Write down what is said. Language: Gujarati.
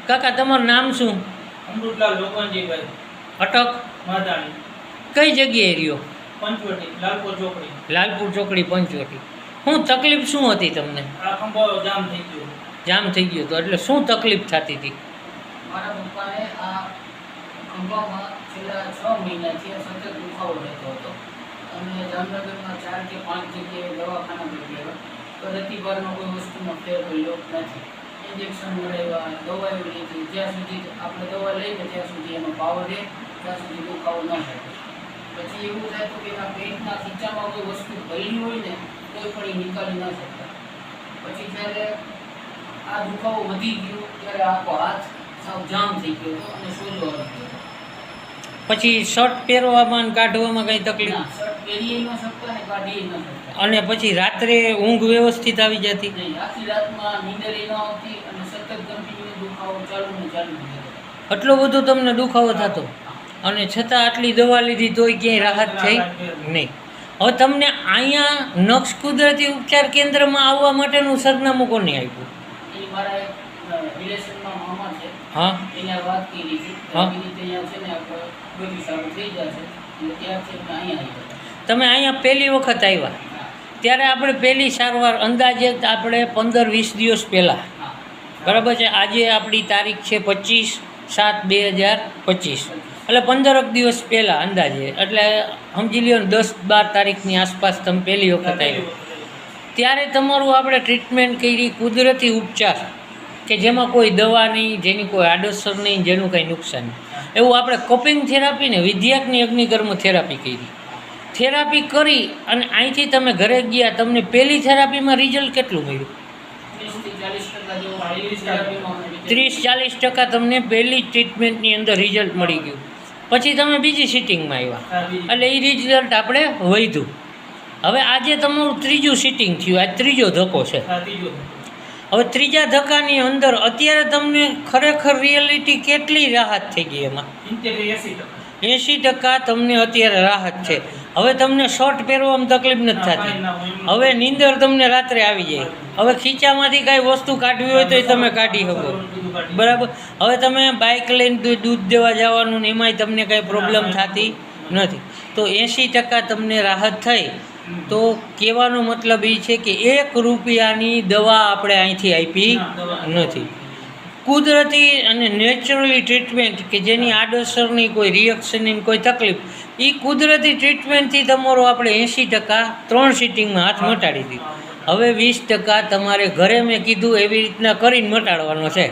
કાકા તમારું નામ શું? અમૃતલાલ લોકવાનજીભાઈ. અટક માધાણી. કઈ જગ્યાએ રહ્યો? પંચવટી, લાલપુર ચોકડી. લાલપુર ચોકડી, પંચવટી. શું તકલીફ શું હતી તમને? આ ખંભો જામ થઈ ગયો. જામ થઈ ગયો તો એટલે શું તકલીફ થતી હતી? મારા પપ્પાને આ ખંભામાં છેલ્લા 6 મહિનાથી સતત દુખાવો રહેતો હતો અને જામનગરમાં 4 કે 5 જગ્યાએ દવાખાના બદલ્યા તો રતિભરનો કોઈ વસ્તુનો ફેર પડ્યો નથી. ઇન્જેક્શન મળ્યા, દવાઓ લીધી, જ્યાં સુધી આપણે દવા લઈને ત્યાં સુધી એનો પાવર રહે ત્યાં સુધી દુખાવો ન થાય. પછી એવું થાય કે એના પેટના ખીચામાં કોઈ વસ્તુ ભરેલી હોય ને તોય પણ એ નીકાળી ન શકતા. પછી જ્યારે આ દુખાવો વધી ગયો ત્યારે આખો હાથ સાવ જામ થઈ ગયો હતો અને સોજો આવી ગયો. પછી શર્ટ પહેરવામાં અને કાઢવામાં કઈ તકલીફ? ના, શર્ટ પહેરી ન શકતા ને કાઢી ન શકતા. અને પછી રાત્રે ઊંઘ વ્યવસ્થિત આવી જતી? નહીં, આખી રાતમાં નીંદર ન આવતી અને સતત કન્ટિન્યુ દુખાવો ચાલુ ને ચાલુ રહેતો. આટલો બધો તમને દુખાવો થતો અને છતાં આટલી દવા લીધી તોય ક્યાંય રાહત થઈ નહીં. હવે તમને અહીંયા નક્ષ કુદરતી ઉપચાર કેન્દ્રમાં આવવા માટેનું સરનામું કોને આપ્યું? એ મારા એક રિલેશનમાં મામા છે, હા એને આ વાત કરી હતી. હા. એવી રીતે અહીંયા છે ને આપણે બધું સારું થઈ જશે એટલે ત્યારથી અમે અહીંયા આવી ગયા. તમે અહીંયા પહેલી વખત આવ્યા હા, ત્યારે આપણે પહેલી સારવાર અંદાજે આપણે 15-20 દિવસ પહેલાં, હા. બરાબર છે, આજે આપણી તારીખ છે 25/7/2025, એટલે 15 દિવસ પહેલાં અંદાજે, એટલે સમજી લ્યો ને 10-12 તારીખની આસપાસ તમે પહેલી વખત આવ્યા. ત્યારે તમારું આપણે ટ્રીટમેન્ટ કરી, કુદરતી ઉપચાર કે જેમાં કોઈ દવા નહીં, જેની કોઈ આડઅસર નહીં, જેનું કંઈ નુકસાન નહીં, એવું આપણે કપિંગ થેરાપી ને વિદ્યાકની અગ્નિકર્મ થેરાપી કરી. થેરાપી કરી અને અહીંથી તમે ઘરે ગયા, તમને પહેલી થેરાપીમાં રિઝલ્ટ કેટલું મળ્યું? 30-40% જેવું થેરાપીમાં અમને result 30-40% તમને પહેલી ટ્રીટમેન્ટની અંદર રિઝલ્ટ મળી ગયું. પછી તમે બીજી સિટિંગમાં આવ્યા એટલે એ રિઝલ્ટ આપણે વધ્યું. હવે આજે તમારું ત્રીજું સિટિંગ થયું, આ ત્રીજો ધક્કો છે. આ ત્રીજો. હવે ત્રીજા ધક્કાની અંદર અત્યારે તમને ખરેખર રિયાલિટી કેટલી રાહત થઈ ગઈ? એમાં 70-80%. 80% તમને અત્યારે રાહત છે. હવે તમને શર્ટ પહેરવામાં તકલીફ નથી થતી. હવે નીંદર તમને રાત્રે આવી જાય. હવે ખીચામાંથી કાંઈ વસ્તુ કાઢવી હોય તો એ તમે કાઢી શકો, બરાબર. હવે તમે બાઇક લઈને દૂધ દેવા જવાનું ને એમાંય તમને કાંઈ પ્રોબ્લેમ થતી નથી. તો 80% તમને રાહત થઈ. તો કહેવાનો મતલબ એ છે કે 1 રૂપિયાની દવા આપણે અહીંથી આપી નથી. કુદરતી અને નેચરલી ટ્રીટમેન્ટ કે જેની આડઅસરની કોઈ રિએક્શનની કોઈ તકલીફ, એ કુદરતી ટ્રીટમેન્ટથી તમારો આપણે 80% 3 સિટિંગમાં હાથ મટાડી દીધો. હવે 20% તમારે ઘરે મેં કીધું એવી રીતના કરીને મટાડવાનો છે.